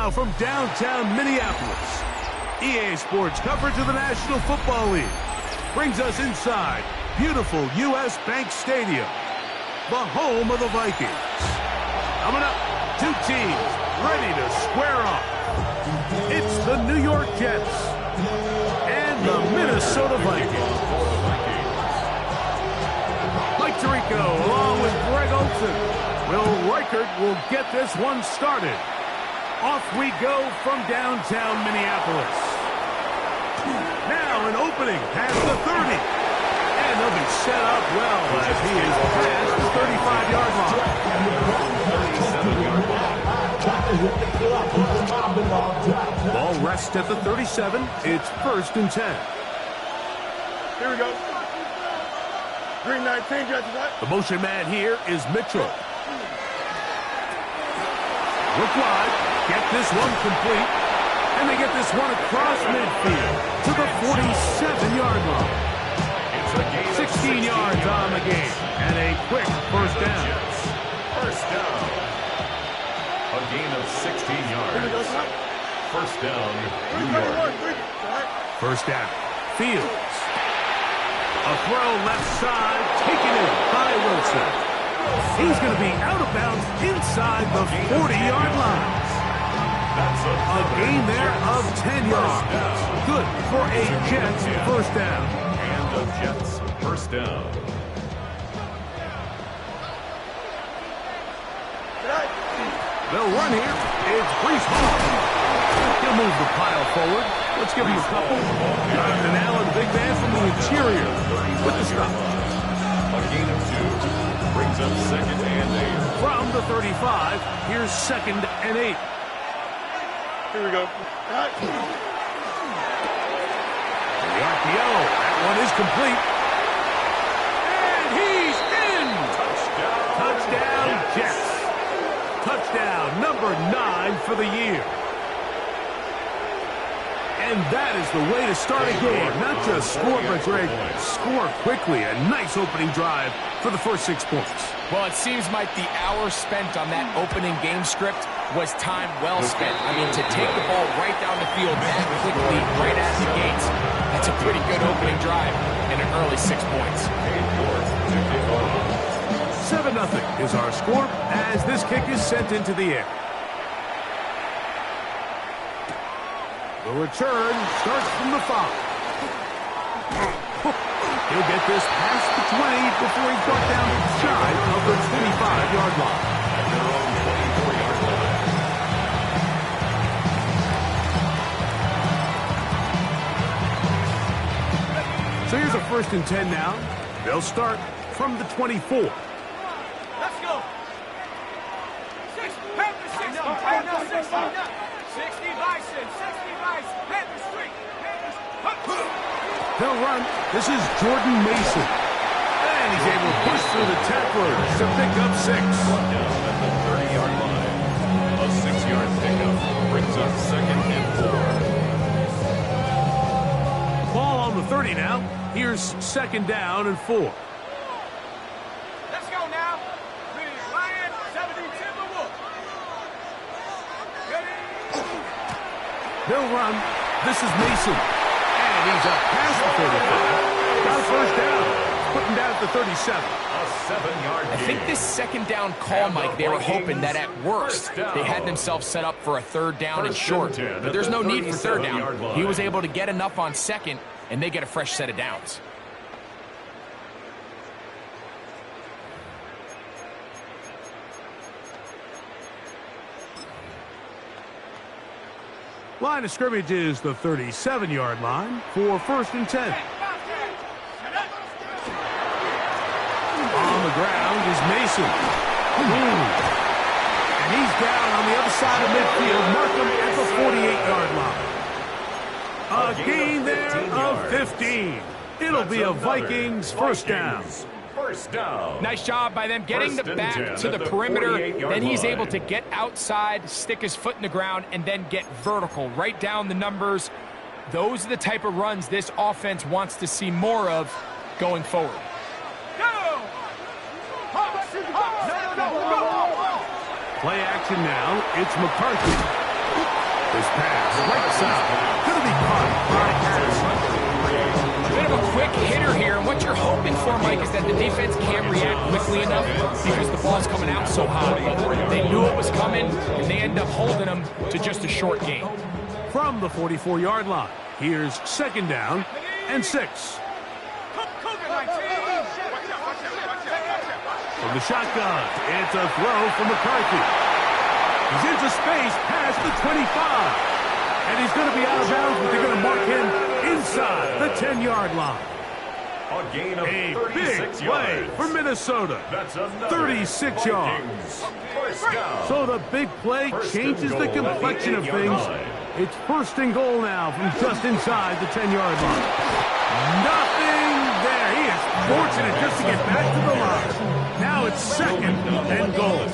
Now from downtown Minneapolis, EA Sports coverage of the National Football League brings us inside beautiful U.S. Bank Stadium, the home of the Vikings. Coming up, two teams ready to square off. It's the New York Jets and the Minnesota Vikings. Mike Tirico along with Greg Olsen. Will Reichert will get this one started. Off we go from downtown Minneapolis. Now an opening past the 30. And they'll be set up well as he is past the 35-yard line. Ball rests at the 37. It's 1st and 10. Here we go. Green 19, Jets right. The motion man here is Mitchell. Look wide. Get this one complete. And they get this one across midfield to the 47-yard line. 16 yards on the game. And a quick first down. First down. A gain of 16 yards. First down, New York. First down. Fields. A throw left side. Taken in by Wilson. He's going to be out of bounds inside the 40-yard line. A gain there of 10 yards. Good for a Jets first down. And the Jets first down. They'll run here. It's Breece Hall. He'll move the pile forward. Let's give him a couple. Jonathan Allen, big man from the interior with the stop. A gain of 2 brings up 2nd and 8. From the 35, here's 2nd and 8. Here we go. The RPO, that one is complete. And he's in! Touchdown, Jets. Touchdown, number 9 for the year. And that is the way to start a game. Not just score, but Greg, score quickly. A nice opening drive for the first 6 points. Well, it seems like the hour spent on that opening game script was time well spent. I mean, to take the ball right down the field that quickly, right out of the gates, that's a pretty good opening drive and an early 6 points. 7-0 is our score as this kick is sent into the air. The return starts from the 5. He'll get this past the 20 before he's brought down shy of the 25-yard line. At their own 24-yard line. So here's a 1st and 10 now. They'll start from the 24. Let's go. 6, Panther 6, Panther 60. 60 Bison, 60 Bison, Panther Street, Panthers. They'll run. This is Jordan Mason. And he's able to push through the tacklers to pick up 6. Down at the 30-yard line. A 6-yard pickup brings up 2nd and 4. Ball on the 30 now. Here's 2nd down and 4. Let's go now. Lion, 70 Timberwolf. Ready? They'll run. This is Mason. And he's up past the 35. Got a first down. Putting down at the 37. A 7-yard gain. I think this 2nd down call, Mike, they were hoping that at worst they had themselves set up for a 3rd down and short. But there's no need for 3rd down. He was able to get enough on 2nd, and they get a fresh set of downs. Line of scrimmage is the 37-yard line for 1st and 10. On the ground is Mason. And he's down on the other side of midfield. Mark him at the 48-yard line. A gain there of 15. It'll be a Vikings first down. First down. Nice job by them getting the back to the perimeter. Then he's able to get outside, stick his foot in the ground, and then get vertical. Right down the numbers. Those are the type of runs this offense wants to see more of going forward. Play action now. It's McCarthy. pass, right side. Going to be caught by Harris. Bit of a quick hitter here, and what you're hoping for, Mike, is that the defense can't react quickly enough because the ball's coming out so high. But they knew it was coming, and they end up holding them to just a short gain. From the 44-yard line, here's second down and 6. From the shotgun, it's a throw from McCarthy. He's into space past the 25. And he's going to be out of bounds, but they're going to mark him inside the 10-yard line. A gain of A 36 big play yards. for Minnesota. That's another 36 yards. First down. So the big play First changes and the goal at the complexion of 8-yard things. line. It's first and goal now from just inside the 10-yard line. Nothing there. He is fortunate just to get back to the line. Now it's second and goal.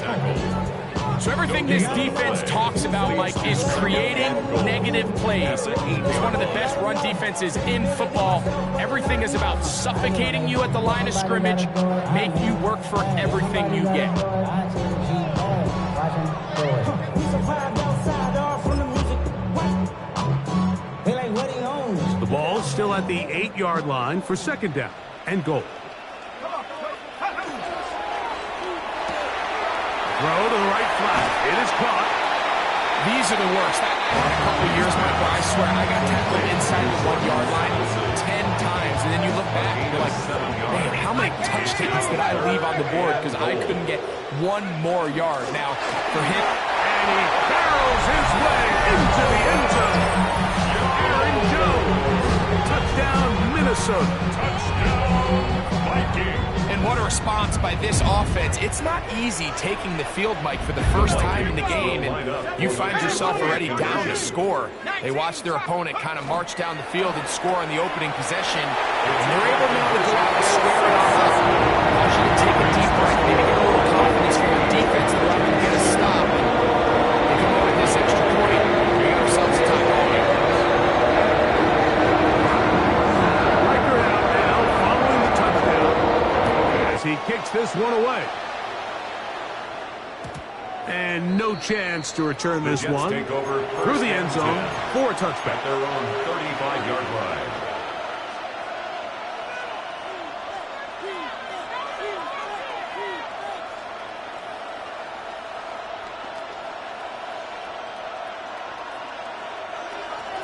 So everything this defense talks about, Mike, is creating negative plays. It's one of the best run defenses in football. Everything is about suffocating you at the line of scrimmage, make you work for everything you get. The ball still at the 8-yard line for second down and goal. Throw to the right flat. It is caught. These are the worst. I had a couple of years, Mike, where I swear I got tackled inside the 1-yard line 10 times, and then you look back and you're like, man, how many touchdowns did I leave on the board because I couldn't get one more yard? Now, for him, And he barrels his way into the end zone. Aaron Jones. Touchdown, Minnesota. Touchdown, Vikings. and what a response by this offense. It's not easy taking the field, Mike, for the first time in the game, and you find yourself already down to score. They watch their opponent kind of march down the field and score on the opening possession, and they're able now to go out and square it all up. I want you to take a deep breath, maybe get a little confidence from your defense that they're going to get a stop. They come up with this extra point, they get themselves a tie ball game. He kicks this one away. And no chance to return this one through the end zone for a touchback. At their own 35-yard line.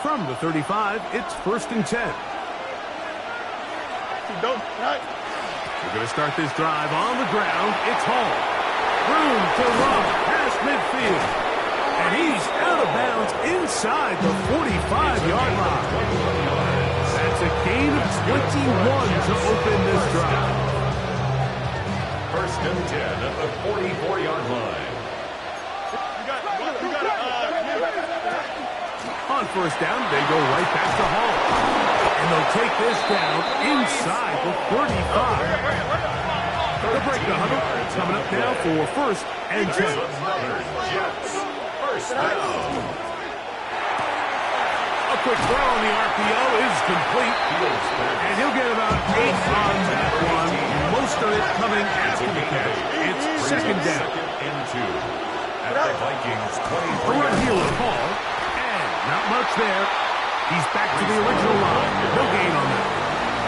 From the 35, it's 1st and 10. We're going to start this drive on the ground. It's Hall. Room to run past midfield. And he's out of bounds inside the 45-yard line. That's a gain of 21 to open this drive. 1st and 10 at the 44-yard line. On 1st down, they go right back to Hall. And they'll take this down inside the 35. The break the huddle. Coming up now for 1st and 10. Jets. 1st down. A quick throw on the RPO is complete. And he'll get about 8 on that one. Most of it coming after the catch. It's 2nd down. And 2. At the Vikings 23. A run here with Hall. And not much there. He's back to the original line. No gain on that.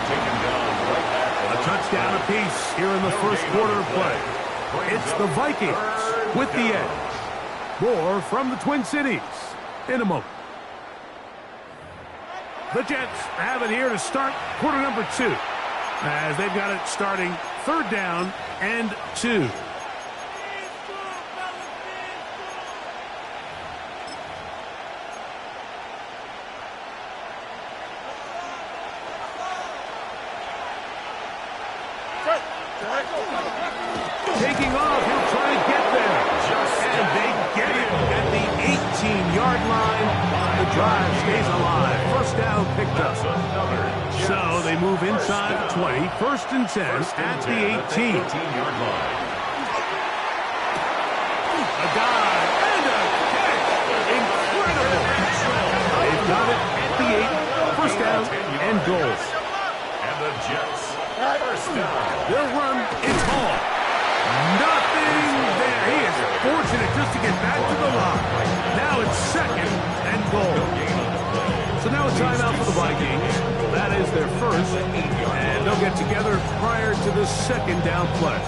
Taken down right at A touchdown apiece here in the first quarter of play. It's the Vikings with the edge. More from the Twin Cities in a moment. The Jets have it here to start quarter number 2, as they've got it starting 3rd down and 2. Taking off, he'll try to get there. And they get it at the 18-yard line. The drive stays alive. 1st down picked up. So they move inside the 20. 1st and 10 at the 18. 18-yard line. A dive and a catch. Incredible. They've got it at the 8. 1st down and goal. And the Jets. 1st down. They'll run. It's Hall. Nothing there. He is fortunate just to get back to the line. Now it's 2nd and goal. timeout for the Vikings. That is their first, and they'll get together prior to the second down play.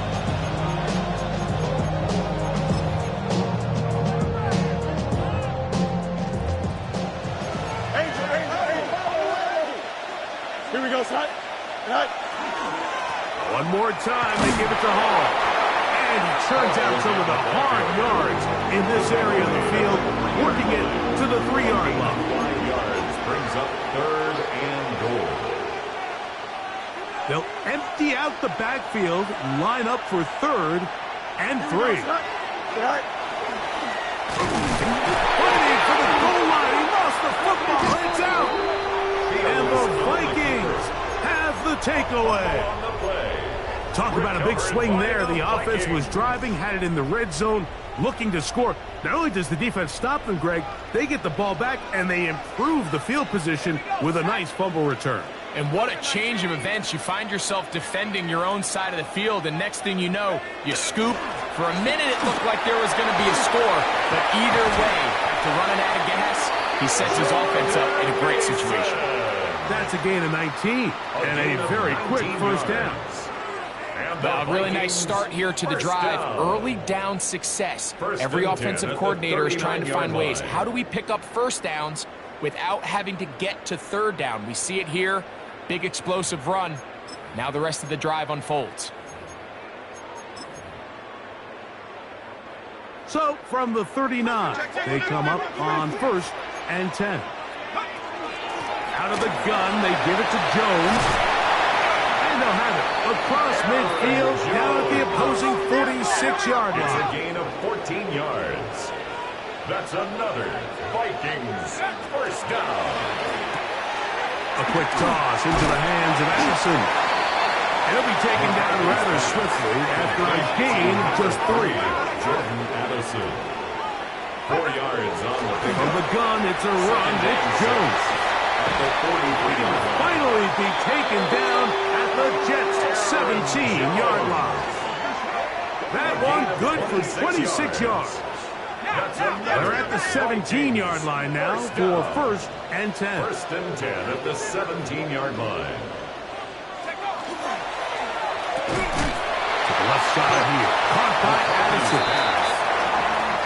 Here we go, Scott. One more time, they give it to Hall. And he turns out some of the hard yards in this area of the field, working it to the 3-yard line. 5 yards brings up 3rd and goal. They'll empty out the backfield, line up for 3rd and 3. Waiting for the goal line. He lost the football. It's out. And the Vikings have the takeaway. Talk about a big swing there. The offense was driving, had it in the red zone, looking to score. Not only does the defense stop them, Greg, they get the ball back, and they improve the field position with a nice fumble return. And what a change of events. You find yourself defending your own side of the field, and next thing you know, you scoop. For a minute, it looked like there was going to be a score, but either way, after running out of gas, he sets his offense up in a great situation. That's a gain of 19, and a very quick first down. A really nice start here to the drive. Early down success. Every offensive coordinator is trying to find ways. How do we pick up first downs without having to get to 3rd down? We see it here. Big explosive run. Now the rest of the drive unfolds. So from the 39, they come up on 1st and 10. Out of the gun, they give it to Jones. And they'll have it across midfield, down at the opposing 46-yard line. It's a gain of 14 yards. That's another Vikings first down. A quick toss into the hands of Addison. He'll be taken down rather swiftly after a gain of just 3. Jordan Addison. 4 yards on the pick. From the gun, it's a run. It's Jones. At the 43-yard line. Finally be taken down at the Jets' 17-yard line. That one good for 26 yards. They're at the 17-yard line now for 1st and 10. 1st and 10 at the 17-yard line. To the left side here. Caught by Addison.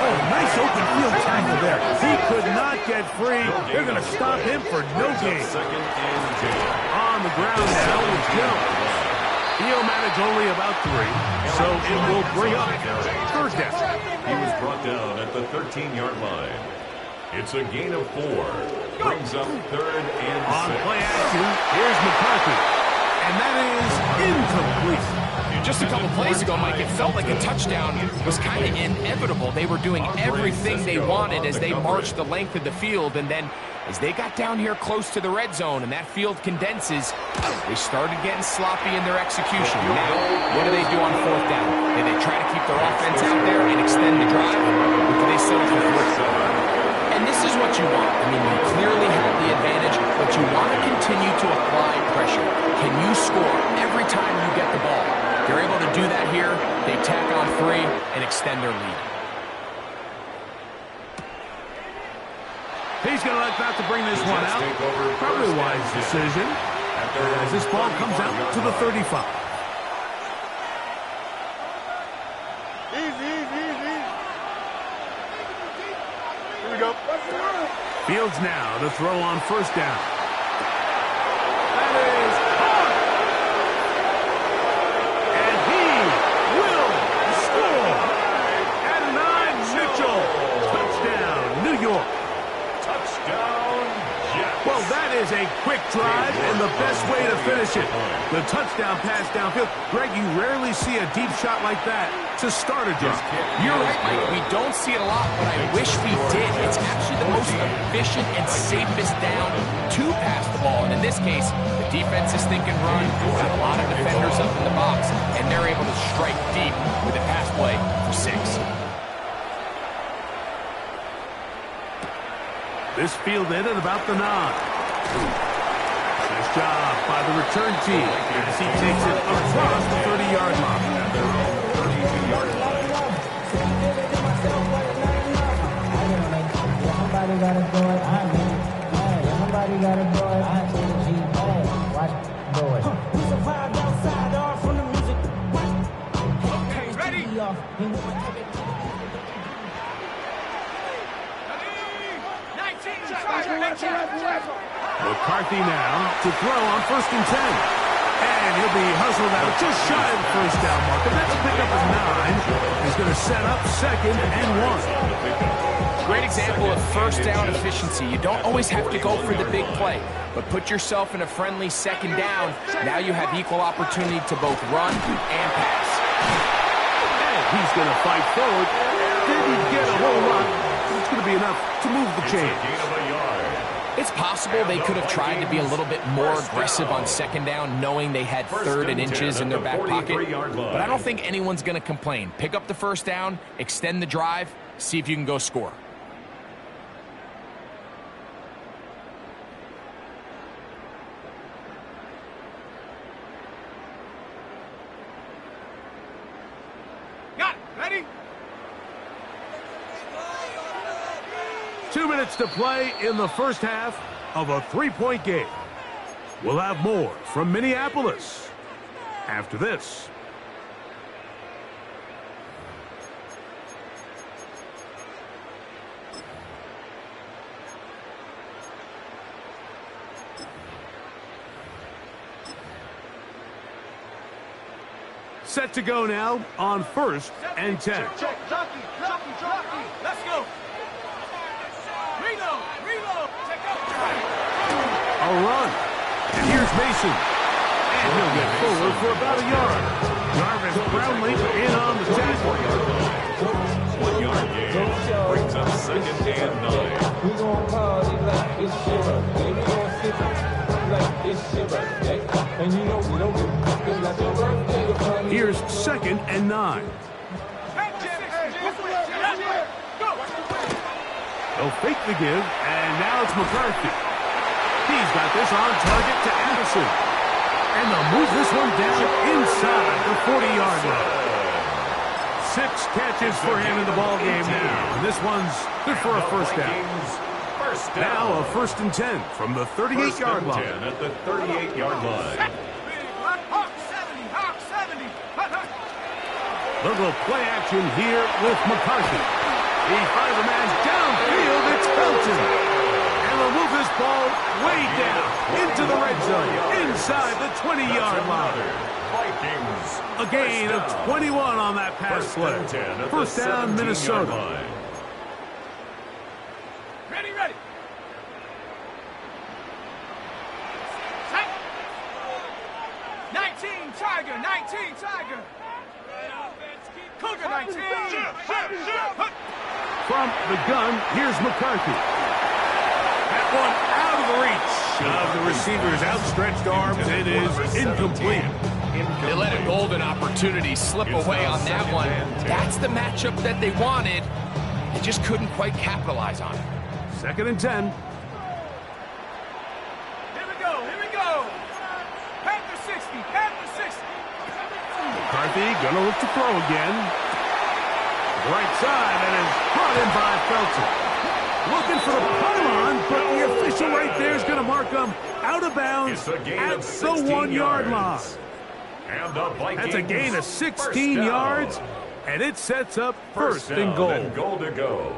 Oh, nice open field tackle there. He could not get free. They're going to stop him for no gain. 2nd and 10. On the ground now with Jones. He'll manage only about 3, so it will bring up 3rd down. He was brought down at the 13-yard line. It's a gain of 4. Brings up 3rd and 6. On play action, here's McCarthy. And that is incomplete. Just a couple plays ago, Mike, it felt like a touchdown was kind of inevitable. They were doing everything they wanted as they marched the length of the field, and then as they got down here close to the red zone and that field condenses, they started getting sloppy in their execution. Now, what do they do on 4th down? Do they try to keep their offense out there and extend the drive, or do they settle for 4th down? And this is what you want. I mean, you clearly have the advantage, but you want to continue to apply pressure. Can you score every time you get the ball? They're able to do that here. They tack on 3 and extend their lead. He's going to let that to bring this one out. Probably a wise decision as this ball comes out to the 35. Easy. Here we go. Fields now to throw on 1st down. That is hard. And he will score. Adonai Mitchell. Touchdown, New York. Touchdown, Jets. Well, that is a quick drive and the best way to finish it. The touchdown pass downfield. Greg, you rarely see a deep shot like that to start a drive. You're right, Mike. We don't see it a lot, but I wish we did. It's actually the most efficient and safest down to pass the ball. And in this case, the defense is thinking run. Got a lot of defenders up in the box, and they're able to strike deep with a pass play for 6. This fielded at about the 9. Nice job by the return team as he takes it across the 30-yard line. Everybody got a boy. I say the G bad. Watch boy. We survived outside, all from the music. Ready? Off. 19, McCarthy now to throw on 1st and 10. And he'll be hustled out just shy of the 1st down mark. And that's a pickup of 9. He's going to set up 2nd and 1. Great example of 1st down efficiency. You don't always have to go for the big play, but put yourself in a friendly 2nd down. Now you have equal opportunity to both run and pass. And he's going to fight forward. Didn't get a whole lot. It's going to be enough to move the chain. It's possible they could have tried to be a little bit more aggressive on 2nd down, knowing they had 3rd and inches in their back pocket. But I don't think anyone's going to complain. Pick up the 1st down, extend the drive, see if you can go score. Got it. Ready? 2 minutes to play in the 1st half of a 3-point game. We'll have more from Minneapolis after this. Set to go now on 1st and 10. Jockey. Let's go. Reload. Check out. A run. And here's Mason. And he'll get forward for about a yard. Jarvis Brownlee in on the tackle. 1 yard gain brings up 2nd and 9. We gon' party like it's your birthday. We gon' sit like it's your birthday. And you know we don't give like your birthday. Here's 2nd and 9. They'll fake the give, and now it's McCarthy. He's got this on target to Anderson. And they'll move this one down inside the 40-yard line. 6 catches for him in the ballgame now. And this one's good for a 1st down. Now a 1st and 10 from the 38-yard line. At the 38-yard line. Hawk 70. Little play action here with McCarthy. He fires a man downfield. It's Felton. And they'll move this ball way down into the red zone, inside the 20-yard line. A gain of 21 on that pass play. 1st down, Minnesota. Ready. 19 Tiger. Cougar 19. From the gun, here's McCarthy. That one out of the reach of the receiver's outstretched arms. It is incomplete. They let a golden opportunity slip away on that one. That's the matchup that they wanted. They just couldn't quite capitalize on it. 2nd and 10. Here we go. Panther 60. McCarthy gonna look to throw again. Right side, and is brought in by Felton. Looking for the pylon, but the official right there is going to mark him out of bounds at the 1-yard line. That's a gain of 16 yards, and it sets up 1st and goal. And goal to go.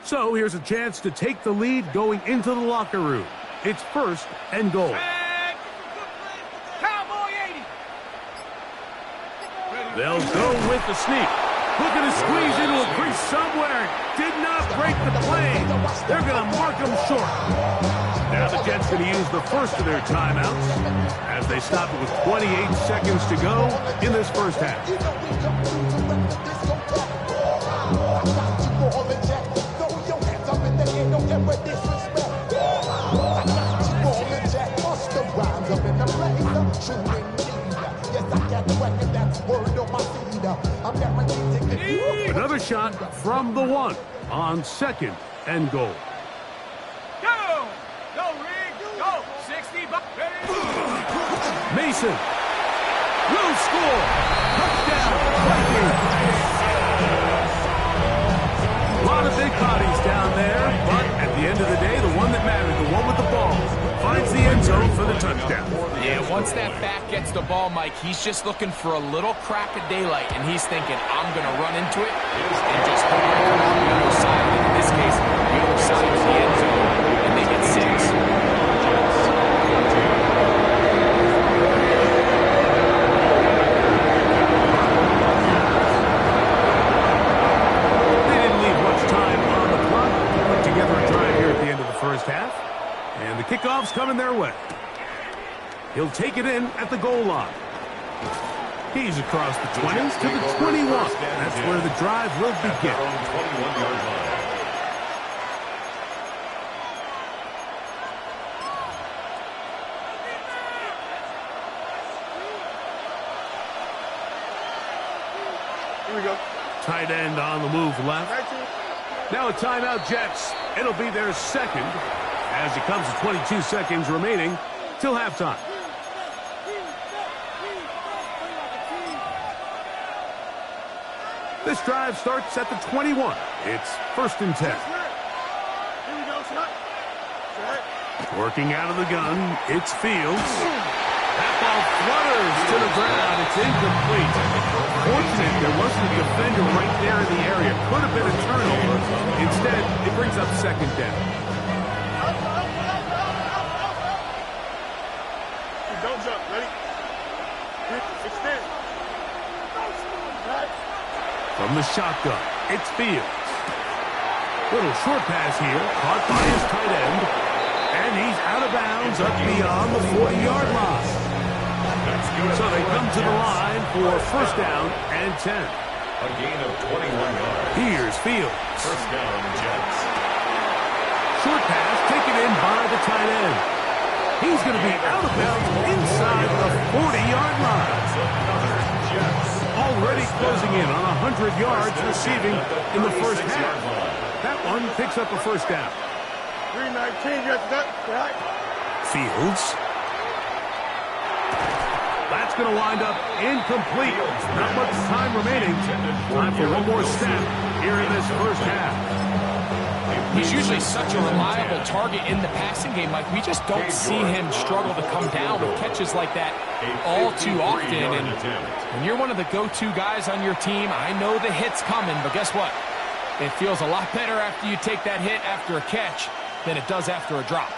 So here's a chance to take the lead going into the locker room. It's 1st and goal. Cowboy 80. They'll go with the sneak. Looking to squeeze into a crease somewhere. Did not break the play. They're going to mark him short. Now the Jets going to use the first of their timeouts as they stop it with 28 seconds to go in this 1st half. Another shot from the 1 on 2nd and goal. Go! Go, Rig! Go! 60, Mason will score. Touchdown, Vikings. A lot of big bodies down there, but at the end of the day, the one that mattered, the one with the ball, finds the end zone for the touchdown. Yeah, once that back gets the ball, Mike, he's just looking for a little crack of daylight, and he's thinking, I'm going to run into it and just hope I come out the other side. And in this case, the other side is the end zone, and they get 6. First half, and the kickoff's coming their way. He'll take it in at the goal line. He's across the 20 to the 21. That's where the drive will begin. Here we go. Tight end on the move left. Now a timeout, Jets. It'll be their second as it comes to 22 seconds remaining till halftime. This drive starts at the 21. It's 1st and 10. Here we go, Scott. Working out of the gun, it's Fields. That ball flutters to the ground. It's incomplete. Fortunate there wasn't a defender right there in the area. Could have been a turnover. Instead, it brings up 2nd down. Don't jump. Ready? Extend. From the shotgun, it's Fields. Little short pass here, caught by his tight end. And he's out of bounds up beyond the 40-yard line. So they come to the line for 1st down and 10. A gain of 21 yards. Here's Fields. 1st down, Jets. Short pass taken in by the tight end. He's going to be out of bounds inside the 40-yard line. Already closing in on 100 yards receiving in the first half. That one picks up a 1st down. 319, you have to that. Fields. That's going to wind up incomplete. Not much time remaining. Time for one more snap here in this first half. He's usually such a reliable target in the passing game, Mike. We just don't see him struggle to come down with catches like that all too often. And when you're one of the go-to guys on your team, I know the hit's coming, but guess what? It feels a lot better after you take that hit after a catch than it does after a drop.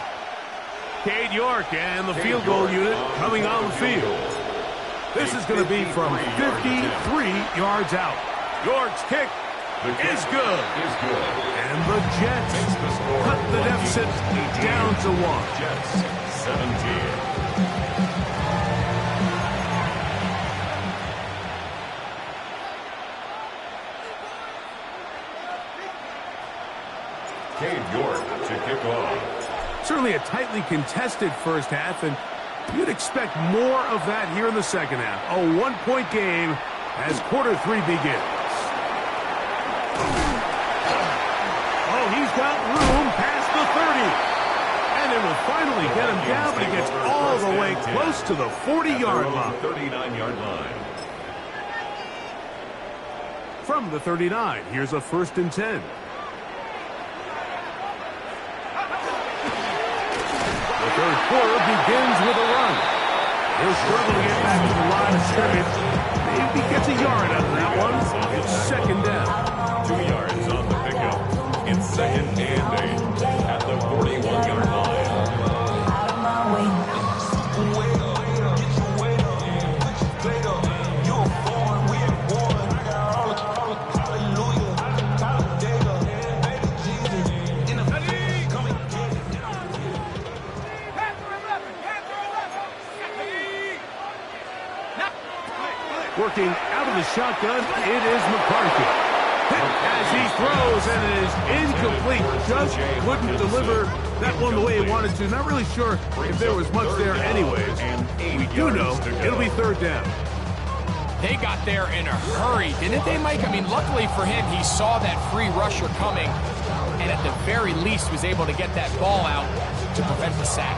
Cade York and the field goal unit coming on the field. This is going to be from 53 yards out. York's kick is good. And the Jets cut the deficit down to 1. Jets 17. Cade York to kick off. Certainly a tightly contested first half, and you'd expect more of that here in the second half. A 1-point game as quarter 3 begins. Oh, he's got room past the 30. And it will finally get him down, but he gets all the way close to the 40-yard line. 39-yard line. From the 39, here's a 1st and 10. The third quarter begins with a run. He'll struggle to get back to the line of scrimmage. Maybe gets a yard out of that one. It's 2nd down. 2 yards on the pickup. It's 2nd and 8 at the 41-yard line. Out of my way. Working out of the shotgun, it is McCarthy. Hit as he throws, and it is incomplete. Just couldn't deliver that one the way he wanted to. Not really sure if there was much there anyways. We do know it'll be 3rd down. They got there in a hurry, didn't they, Mike? I mean, luckily for him, he saw that free rusher coming and at the very least was able to get that ball out to prevent the sack.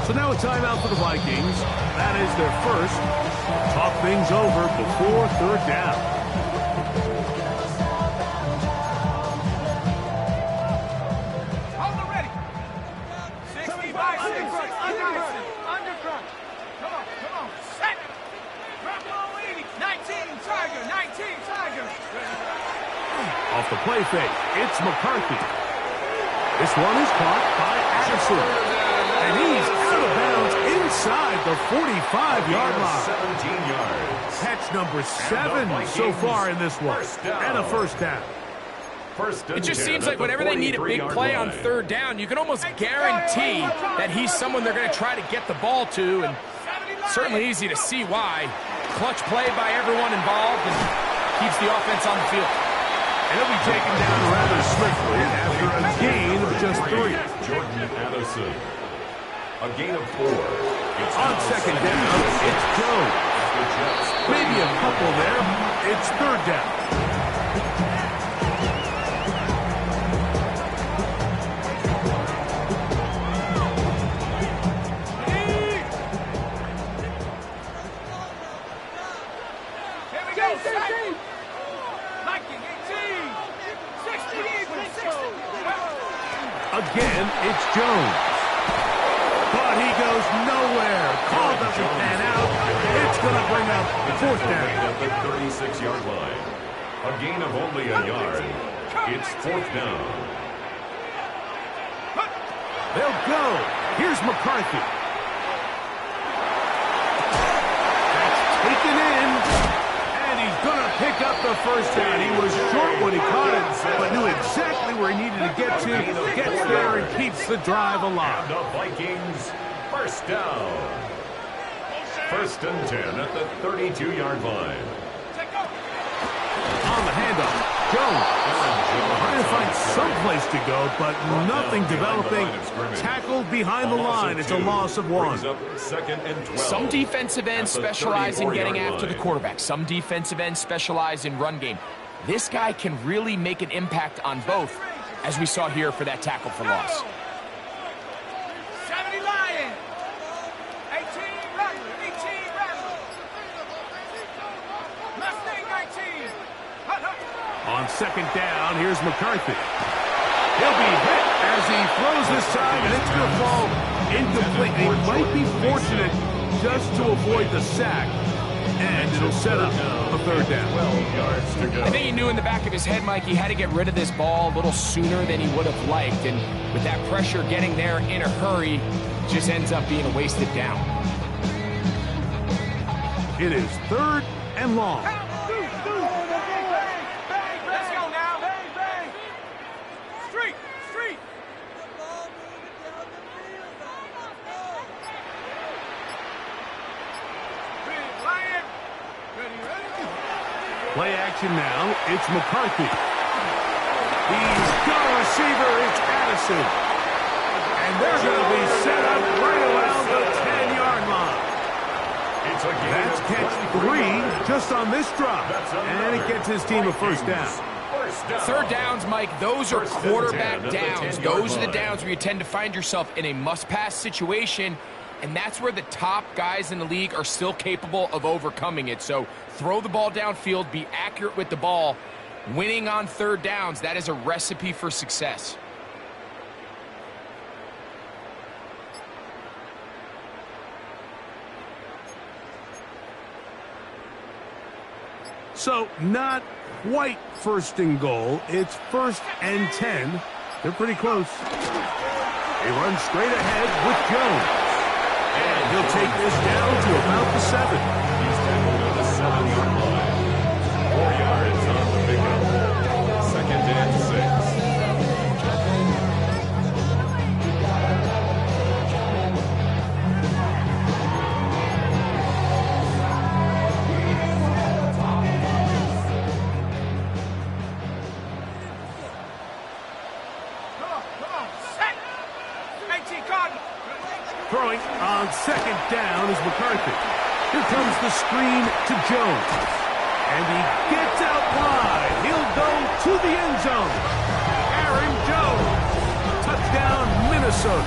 So now a timeout for the Vikings. That is their first. Talk things over before third down. Hold it ready. 60 by 6. Underfront. Come on. Set. Drop low 80. 19 Tiger. 19 Tiger. Off the play fake, it's McCarthy. This one is caught by Addison. And he's out of bounds inside the 45-yard line. 17 yards. Catch number 7 so far in this one. And a first down. It just seems like whenever they need a big play on third down, you can almost guarantee that he's someone they're going to try to get the ball to, and certainly easy to see why. Clutch play by everyone involved and keeps the offense on the field. And he'll be taken down rather swiftly after a gain of just 3. Jordan Addison. A gain of 4. On second down, it's Jones. Maybe a couple there. It's third down. Here we go. 19, 18, 60, 60. Again, it's Jones. But he goes nowhere. Call doesn't pan out. It's going to bring up fourth down. At the 36-yard line. A gain of only a yard. It's fourth down. They'll go. Here's McCarthy. That's taken in. And he's going to pick up the first down. He was short when he caught it, but knew exactly where he needed to get to. Gets there and keeps the drive alive. And the Vikings, first down. First and 10 at the 32-yard line. On the handoff, Jones trying to find some place to go, but nothing developing. Tackled behind the line. It's a loss of 1. Second and 12. Some defensive ends specialize in getting after the quarterback. Some defensive ends specialize in run game. This guy can really make an impact on both, as we saw here for that tackle for loss. 70 Lion. 18 Rattler. 18 Rattler. Mustang 19. On second down, here's McCarthy. He'll be hit as he throws this time, and it's going to fall incomplete. He might be fortunate just to avoid the sack, and it'll set up a third down. 12 yards to go. I think he knew in the back of his head, Mike, he had to get rid of this ball a little sooner than he would have liked. And with that pressure getting there in a hurry, it just ends up being a wasted down. It is third and long. Let's go now. Bang, bang. Street. Big Lion. Ready. Play action now. It's McCarthy. He's got a receiver. It's Addison. And they're going to be set up right around the 10-yard line. It's a gain That's of catch 3 just on this drop. And it gets his team a first down. Third downs, Mike, those are quarterback downs. Those are the downs where you tend to find yourself in a must-pass situation, and that's where the top guys in the league are still capable of overcoming it. So throw the ball downfield, be accurate with the ball. Winning on third downs, that is a recipe for success. So not quite first and goal. It's first and 10. They're pretty close. They run straight ahead with Jones. And he'll take this down to about the 7. He's tackled at the 7-yard line. 4 yards on the pickup. Second and 6. Throwing on second down is McCarthy. Here comes the screen to Jones. And he gets out wide. He'll go to the end zone. Aaron Jones. Touchdown, Minnesota.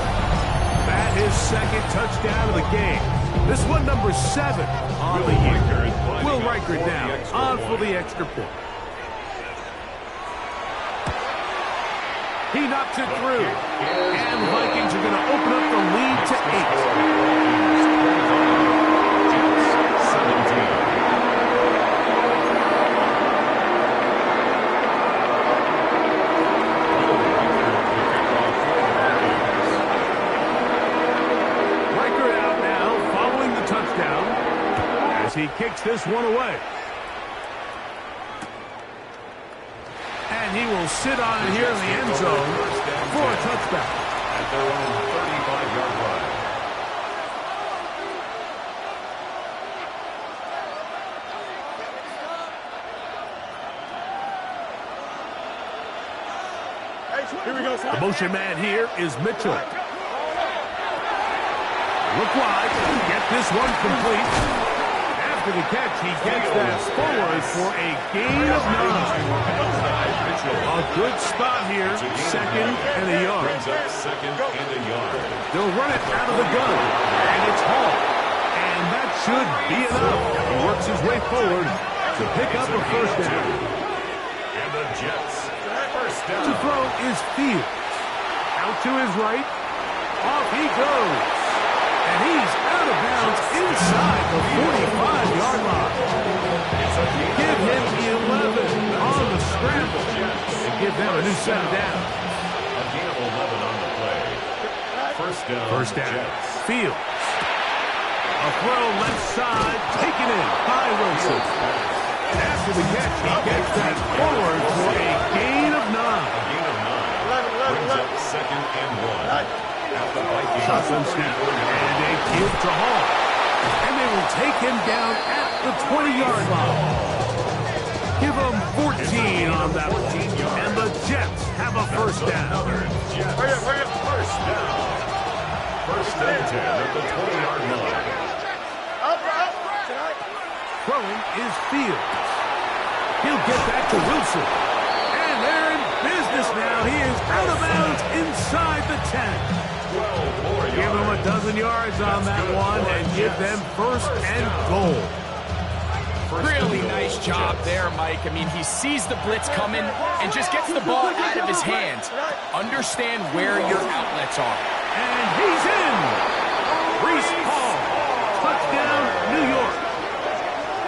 That is second touchdown of the game. This one number 7 on the year. Will Riker down on for the extra point. He knocks it through. And the Vikings are going to open up the lead to 8. Riker out now following the touchdown as he kicks this one away. And he will sit on it here in the end zone for a touchback. At their own 35-yard line. Here we go, son. The motion man here is Mitchell. Look wide. Get this one complete. After the catch, he gets that forward for a gain of 9. A good spot here. Second and a yard. Second and a yard. They'll run it out of the gun. And it's Hall. And that should be enough. He works his way forward to pick up a first down. And the Jets. First down. To throw is Fields. Out to his right. Off he goes. And he's out of bounds inside the 45-yard line. Give him 11 on the scramble. And give them a new set of downs. A gain of 11 on the play. First down. Jets. Fields. A throw left side. Taken in by Wilson. After the catch, he gets that forward for a gain of 9. A gain of 9. Brings up second and 1. At the Vikings. Shotgun snap. And a give to Hall. And they will take him down at the 20-yard line. Give him 14 on that one. And the Jets have a first down. Hurry up. First down. First and 10 at the 20-yard line. Throwing is Fields. He'll get back to Wilson. And they're in business now. He is out of bounds inside the 10. Give them a dozen yards on that one and give them first and goal. Really nice job there, Mike. I mean, he sees the blitz coming and just gets the ball out of his hands. Understand where your outlets are. And he's in. Reese Hall. Touchdown, New York.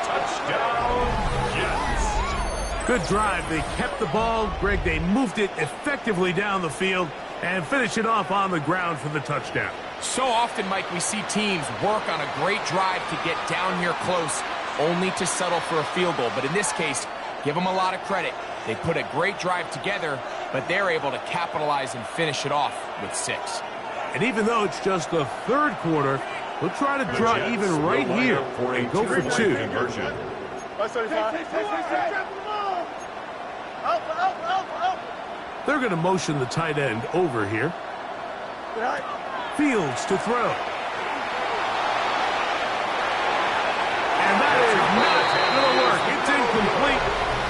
Touchdown, Jets. Good drive. They kept the ball. Greg, they moved it effectively down the field and finish it off on the ground for the touchdown. So often, Mike, we see teams work on a great drive to get down here close, only to settle for a field goal. But in this case, give them a lot of credit. They put a great drive together, but they're able to capitalize and finish it off with 6. And even though it's just the third quarter, we'll try to draw even right here and go for 2. Conversion. They're going to motion the tight end over here. Fields to throw. And that is not going to work. It's incomplete.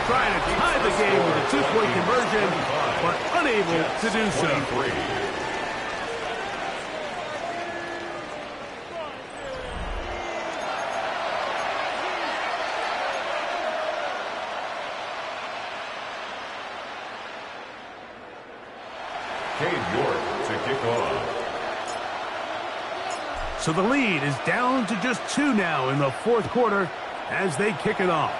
Trying to tie the game with a 2-point conversion, but unable to do so. So the lead is down to just 2 now in the fourth quarter as they kick it off.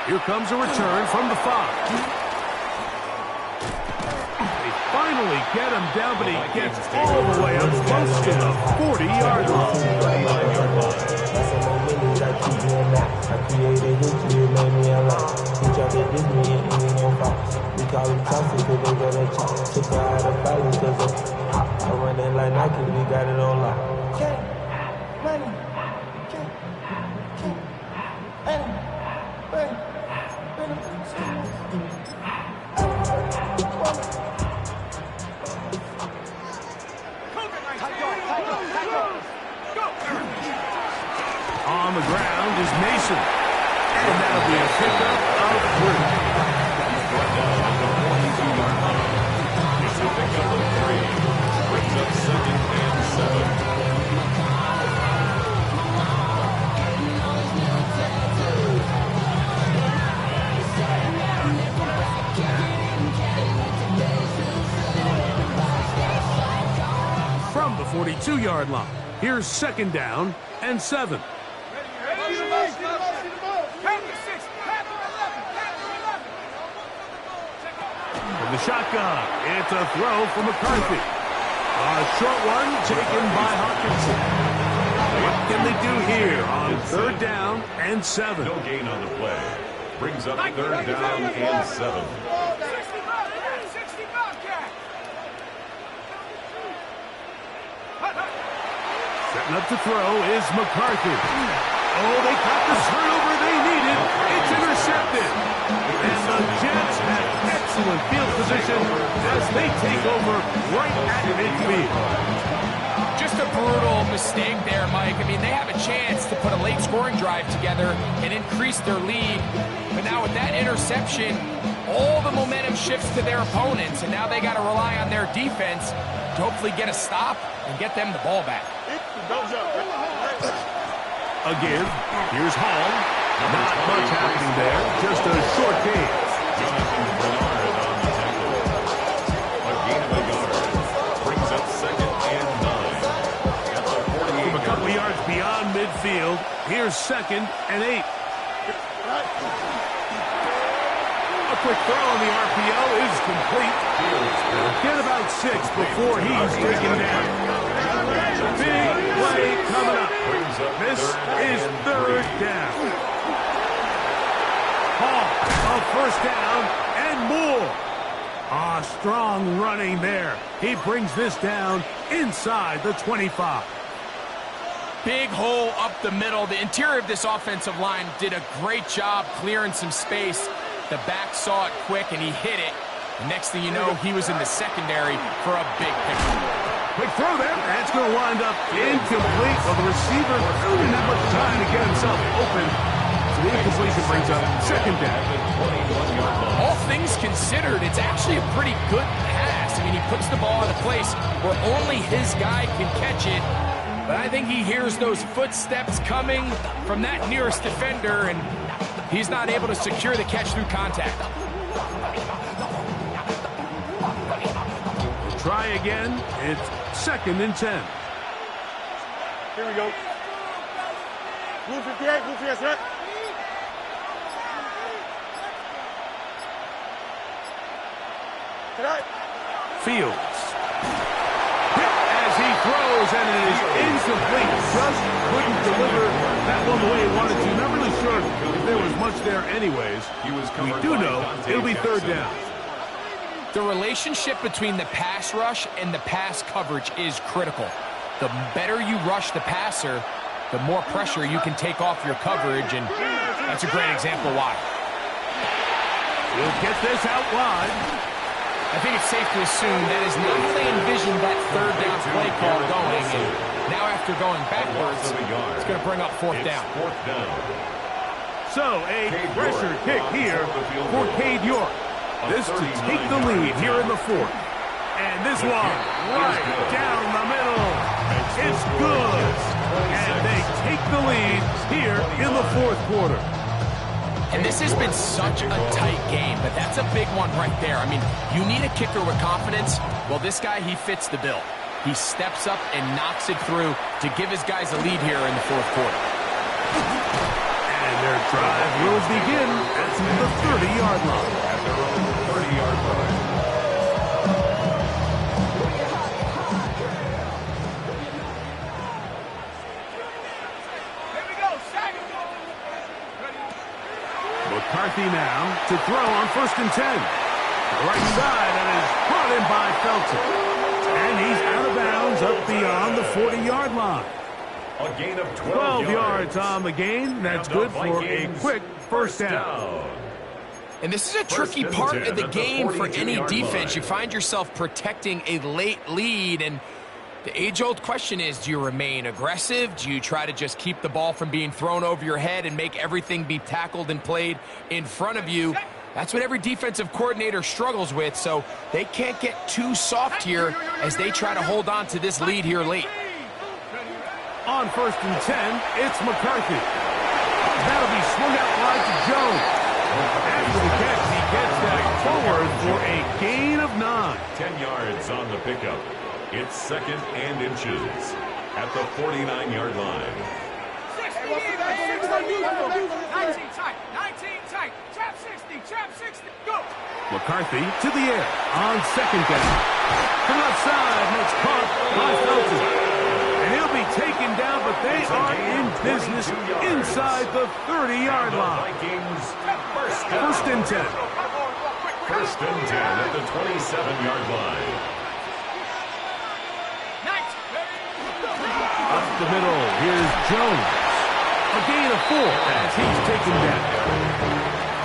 Here comes a return from the 5. They finally get him down, but he gets all the way up close to the 40-yard I run it like Nike, we got it on lock. the ground is Mason. And that'll be a pickup of 3. Brought down at the 42-yard line. It's a pickup of 3. Brings up 2nd and 7. From the 42-yard line, here's 2nd down and 7. From the shotgun, it's a throw from McCarthy. A short one taken by Hawkinson. What can they do here on 3rd down and 7? No gain on the play. Brings up 3rd down and 7. Setting up to throw is McCarthy. Oh, they got the turnover they needed. It's intercepted. And the Jets have excellent field position as they take over right at midfield. Just a brutal mistake there, Mike. I mean, they have a chance to put a late scoring drive together and increase their lead. But now with that interception, all the momentum shifts to their opponents, and now they got to rely on their defense to hopefully get a stop and get them the ball back. A give. Here's Hall. Not much happening there. Just a short gain. Jonathan Bernard on the tackle. A gain of a yard. Brings up 2nd and 9. At the 48. From a couple yards beyond midfield, here's 2nd and 8. A quick throw on the RPO is complete. Get about 6 before he's taken down. Big play coming up. This is 3rd down. Hall, a 1st down and more. Strong running there. He brings this down inside the 25. Big hole up the middle. The interior of this offensive line did a great job clearing some space. The back saw it quick, and he hit it. The next thing you know, he was in the secondary for a big pickup. Quick throw there. That's going to wind up incomplete. Well, the receiver didn't have much time to get himself open. So the incompletion brings up 2nd down. All things considered, it's actually a pretty good pass. I mean, he puts the ball in a place where only his guy can catch it. But I think he hears those footsteps coming from that nearest defender, and he's not able to secure the catch through contact. Try again. It's 2nd and 10. Here we go. Blue 58, blue 58, set. Fields. Hit as he throws, and it is incomplete. Just couldn't deliver that one the way he wanted to. Not really sure if there was much there anyways. We do know it'll be 3rd down. The relationship between the pass rush and the pass coverage is critical. The better you rush the passer, the more pressure you can take off your coverage, and that's a great example why. We'll get this out wide. I think it's safe to assume that is not how they envisioned that 3rd down play call going, and now after going backwards, it's going to bring up 4th down. 4th down. So a pressure kick here for Cade York. This to take the lead here in the 4th. And this one right down the middle. It's good. And they take the lead here in the 4th quarter. And this has been such a tight game, but that's a big one right there. I mean, you need a kicker with confidence. Well, this guy, he fits the bill. He steps up and knocks it through to give his guys a lead here in the 4th quarter. And their drive will begin at the 30-yard line. At their own 30-yard line. McCarthy now to throw on 1st and 10. The right side, and is brought in by Felton. And he's out of bounds up beyond the 40-yard line. A gain of 12 yards on the gain. That's good for a quick 1st down. And this is a tricky part of the game for any defense. You find yourself protecting a late lead, and The age-old question is, do you remain aggressive? Do you try to just keep the ball from being thrown over your head and make everything be tackled and played in front of you? That's what every defensive coordinator struggles with, so they can't get too soft here as they try to hold on to this lead here late. On 1st and 10, it's McCarthy. That'll be swung out wide to Jones. After the catch, he gets that forward for a gain of 9. 10 yards on the pickup. It's 2nd and inches at the 49-yard line. 19 tight, 19 tight, trap 60, go! McCarthy to the air on 2nd down. From outside, and it's caught by Felton. And he'll be taken down, but they are in business inside the 30-yard line. First and 10. First and 10 at the 27-yard line. Up the middle, here's Jones. A gain of 4 as he's taken down.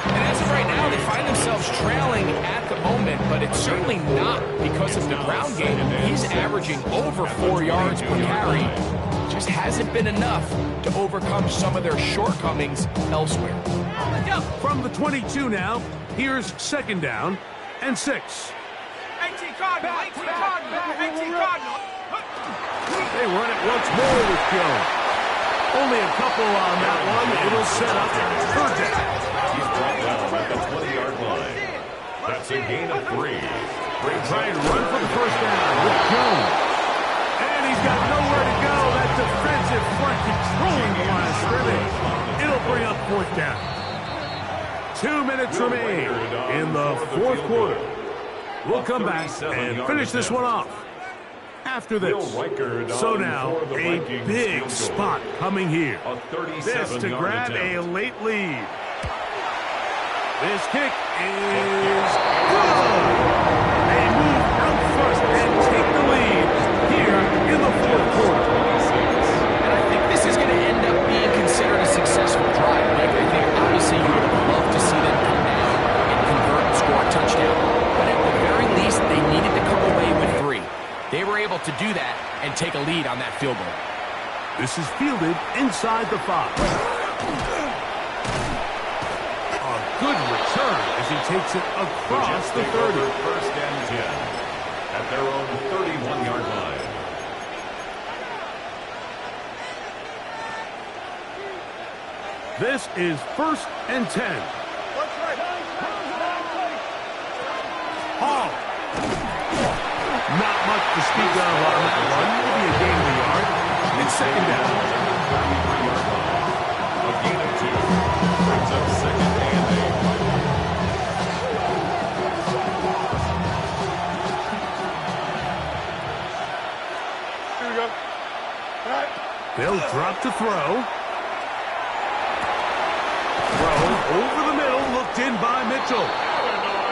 And as of right now, they find themselves trailing at the moment, but it's certainly not because of the ground game. He's averaging over 4 yards per carry. Just hasn't been enough to overcome some of their shortcomings elsewhere. From the 22 now, here's 2nd down and 6. 18 Cardinal, 18 Cardinal, 18 Cardinal. They run it once more with Jones. Only a couple on that one. It'll set up 3rd down. He's brought down at the 20-yard line. That's a gain of 3. Trying to run for the 1st down with Jones. And he's got nowhere to go. That defensive front controlling the line of scrimmage. It'll bring up 4th down. 2 minutes remain in the 4th quarter. We'll come back and finish this one off after this. So now, a big spot coming here. This to grab a late lead. This kick is good. They move out first and take the lead here in the 4th quarter. And I think this is going to end up being considered a successful drive. Like, I think obviously you would love to see them come down and convert and score a touchdown. But at the very least, they needed to come away with 3. They were able to do that and take a lead on that field goal. This is fielded inside the 5. A good return as he takes it across the 30. First and 10 at their own 31-yard line. This is 1st and 10. Hall. Not much to speak of on that one. Maybe a gain of a yard. It's 2nd down. A gain of 2 brings up 2nd and 8. Here we go. All right. They'll drop to throw. Throw over the middle, looked in by Mitchell.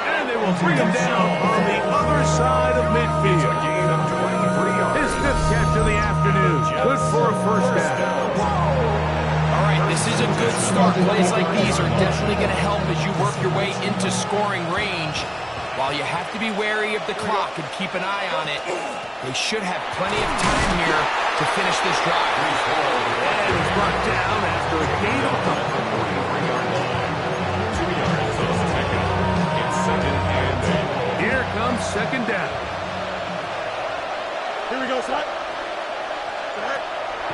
And they will bring him down on the other side of midfield. His 5th catch of the afternoon. Good for a 1st down. All right, this is a good start. Plays like these are definitely going to help as you work your way into scoring range. While you have to be wary of the clock and keep an eye on it, they should have plenty of time here to finish this drive. And he's brought down after a gain of 2 yards on the pickup. It's 2nd and 8. Here comes 2nd down. Here we go, son.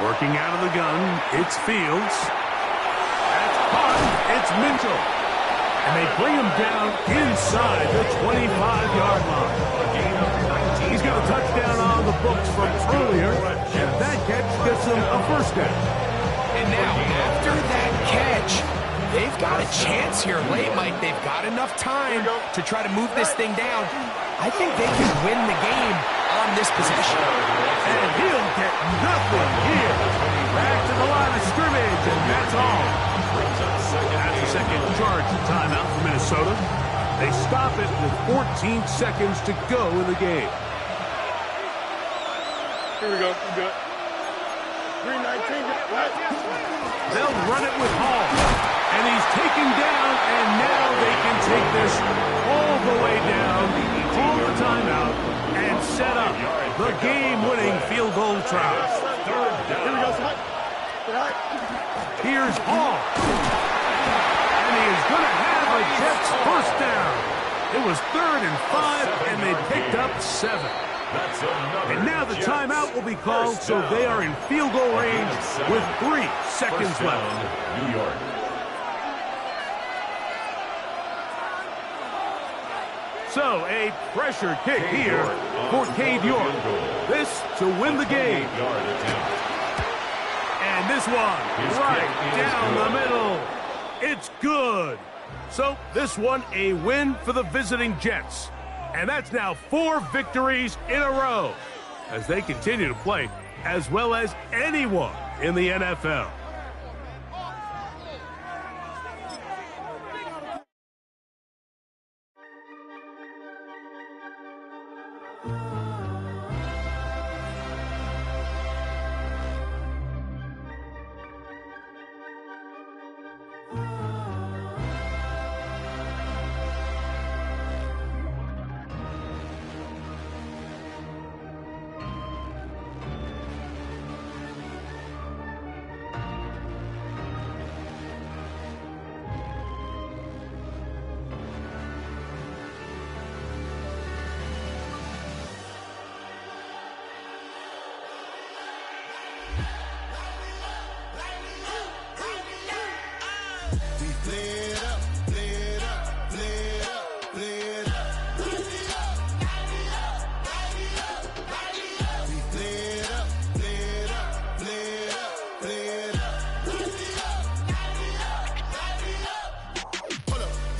Working out of the gun, it's Fields. That's caught. It's Mitchell. And they bring him down inside the 25-yard line. He's got a touchdown on the books from earlier, and that catch gets him a 1st down. And now, after that catch, they've got a chance here late, Mike. They've got enough time to try to move this thing down. I think they can win the game on this possession. And he'll get nothing here. Back to the line of scrimmage, and that's all. That's a second charge timeout for Minnesota. They stop it with 14 seconds to go in the game. Here we go. You good. 3:19. Right. They'll run it with Hall. And he's taken down, and now they can take this all the way down, call the timeout, and set up the a game-winning field goal try. Third Here we down. go, Sweat. Here's Hall. And he is going to have a Jets first down. It was 3rd and 5, and they picked up 7. That's another And now the Jets timeout will be called, first so down. they are in field goal range with 3 seconds First left. down, New York. So, a pressure kick here for Cade York. This to win the game. 28-yard attempt. And this one His right kick is down the good. middle. It's good. So, this one a win for the visiting Jets. And that's now 4 victories in a row as they continue to play as well as anyone in the NFL.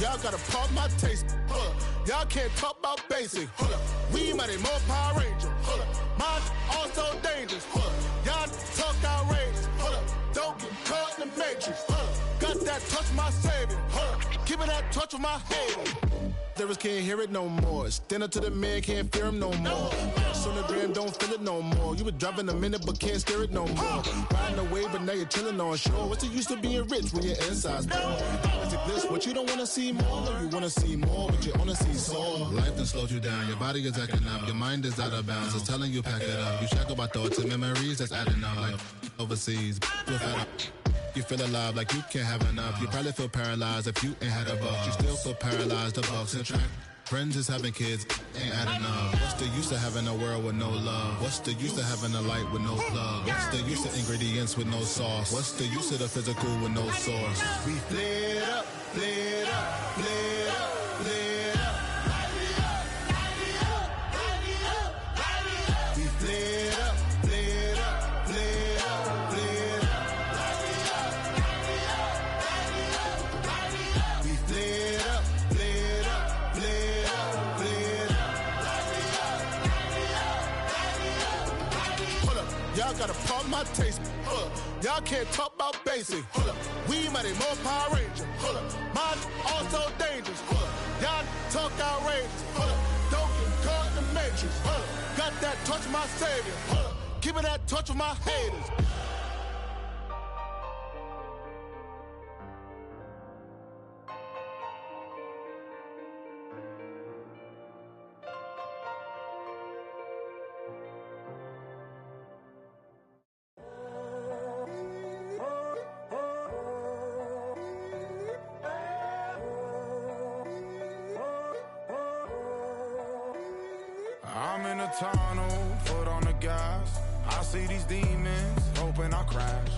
Y'all gotta pump my taste. Hold up. Y'all can't talk about basic. Hold up. We mighty more Power Ranger. Hold up. Mine also dangerous. Hold up. Y'all talk outrageous. Hold up. Don't get caught in the matrix. Hold up. Got that touch my savior. Hold up. Give me that touch with my haters. Lyrics can't hear it no more. Stand up to the man, can't fear him no more. Sonogram don't feel it no more. You been driving a minute but can't steer it no more. Riding away but now you're chilling on shore. What's the use of being rich when your inside's poor? Is it this what you don't wanna see more? You wanna see more but you wanna see sore. Life done slowed you down. Your body is acting up. Your mind is out of bounds. It's telling you pack it up. You shack about thoughts and memories that's adding up. Like overseas. You feel alive like you can't have enough. You probably feel paralyzed if you ain't had a buck. You still feel paralyzed, the bucks and track. Friends is having kids, ain't adding up. What's the use of having a world with no love? What's the use of having a light with no plug? What's the use of ingredients with no sauce? What's the use of the physical with no source? We flared up, flared up, flared up, flared up. We flared up, flared up, flared up, flared up. We flared up, flared up, flared up, flared up. Hold up, y'all gotta pump my taste. Hold up, y'all can't talk about basic. Hold up, we mighty more Power Ranger. Hold up, mine also dangerous. Hold up, y'all talk outrageous. Hold up, don't get caught in the matrix. Hold up, got that touch my savior. Hold up, give me that touch with my haters. I'm in a tunnel, foot on the gas. I see these demons, hoping I crash.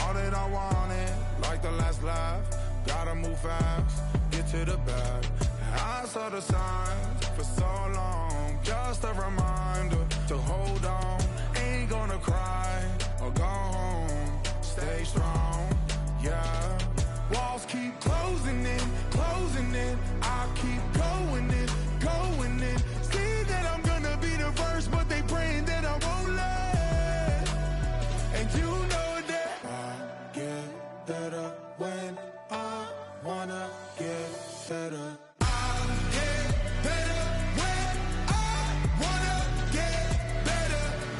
All that I wanted, like the last laugh. Gotta move fast, get to the bag. I saw the signs for so long. Just a reminder to hold on. Ain't gonna cry or go home. Stay strong, yeah. Walls keep closing in, closing in. I keep going in, going in. See that I'm gonna be the first, but they praying that I won't let. And you know that I get better when I wanna get better. I get better when I wanna get better.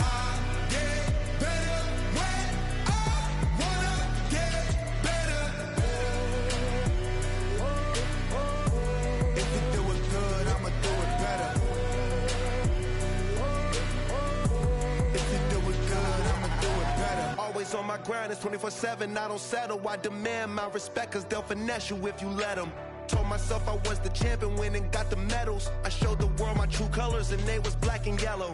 grind, it's 24/7, I don't settle. I demand my respect, cause they'll finesse you if you let them. Told myself I was the champion, went and got the medals. I showed the world my true colors, and they was black and yellow.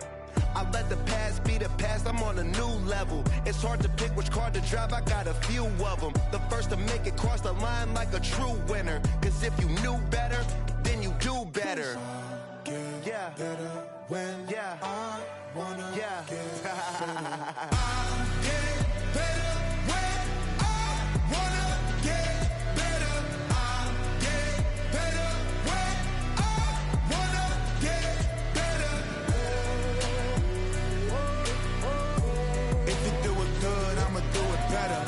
I let the past be the past, I'm on a new level. It's hard to pick which car to drive, I got a few of them. The first to make it cross the line like a true winner. Cause if you knew better, then you do better. Yeah. Better when I wanna get better. I get better when I wanna get better. I get better when I wanna get better. If you do it good, I'ma do it better.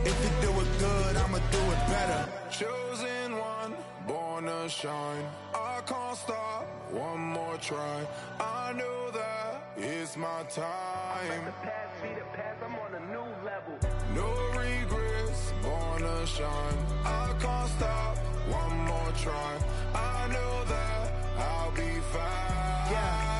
If you do it good, I'ma do it better. Chosen one, born to shine. I can't stop, one more try. I know that it's my time. Let the past be the past, I'm on a new level. No regrets, born to shine. I can't stop, one more try. I know that I'll be fine. Yeah.